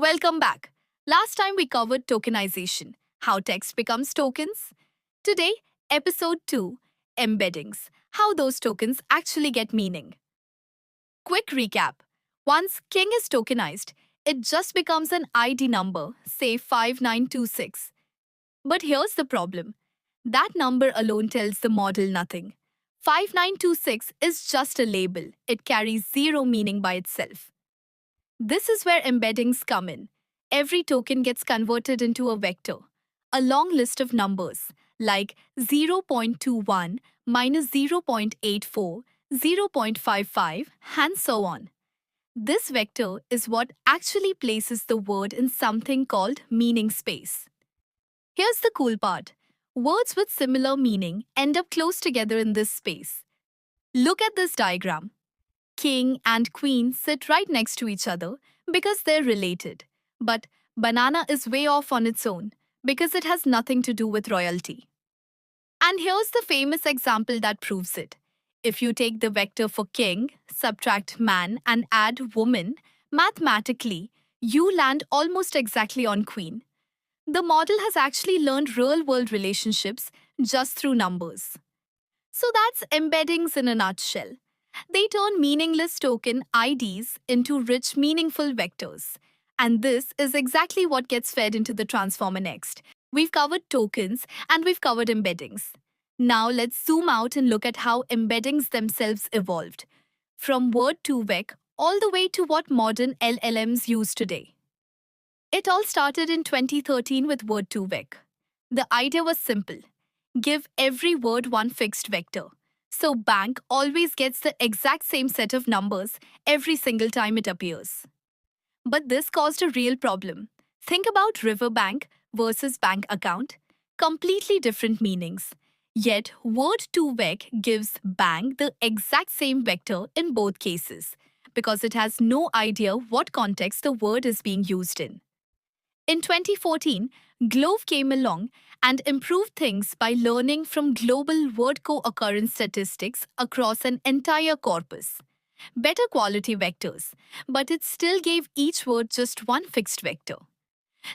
Welcome back. Last time we covered tokenization, how text becomes tokens. Today, episode 2, embeddings, how those tokens actually get meaning. Quick recap. Once King is tokenized, it just becomes an ID number, say 5926. But here's the problem. That number alone tells the model nothing. 5926 is just a label. It carries zero meaning by itself. This is where embeddings come in. Every token gets converted into a vector, a long list of numbers like 0.21 minus 0.84, 0.55, and so on. This vector is what actually places the word in something called meaning space. Here's the cool part. Words with similar meaning end up close together in this space. Look at this diagram. King and queen sit right next to each other because they're related. But banana is way off on its own because it has nothing to do with royalty. And here's the famous example that proves it. If you take the vector for king, subtract man, and add woman, mathematically, you land almost exactly on queen. The model has actually learned real-world relationships just through numbers. So that's embeddings in a nutshell. They turn meaningless token IDs into rich, meaningful vectors. And this is exactly what gets fed into the transformer next. We've covered tokens and we've covered embeddings. Now let's zoom out and look at how embeddings themselves evolved. From word2vec all the way to what modern LLMs use today. It all started in 2013 with word2vec. The idea was simple. Give every word one fixed vector. So bank always gets the exact same set of numbers every single time it appears. But this caused a real problem. Think about riverbank versus bank account. Completely different meanings. Yet word2vec gives bank the exact same vector in both cases because it has no idea what context the word is being used in. In 2014, Glove came along and improved things by learning from global word co-occurrence statistics across an entire corpus. Better quality vectors, but it still gave each word just one fixed vector.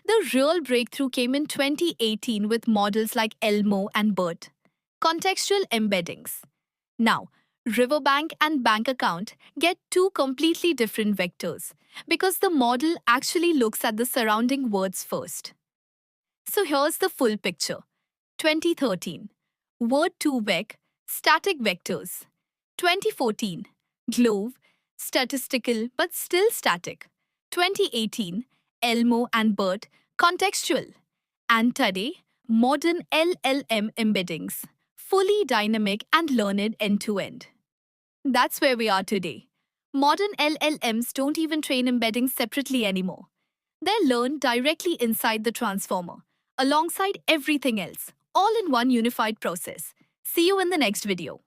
The real breakthrough came in 2018 with models like Elmo and BERT. Contextual embeddings. Now, Riverbank and bank account get two completely different vectors because the model actually looks at the surrounding words first. So here's the full picture. 2013. Word2vec, static vectors. 2014. Glove, statistical but still static. 2018. Elmo and BERT, contextual. And today, modern LLM embeddings, fully dynamic and learned end-to-end. That's where we are today. Modern LLMs don't even train embeddings separately anymore. They're learned directly inside the transformer, alongside everything else, all in one unified process. See you in the next video.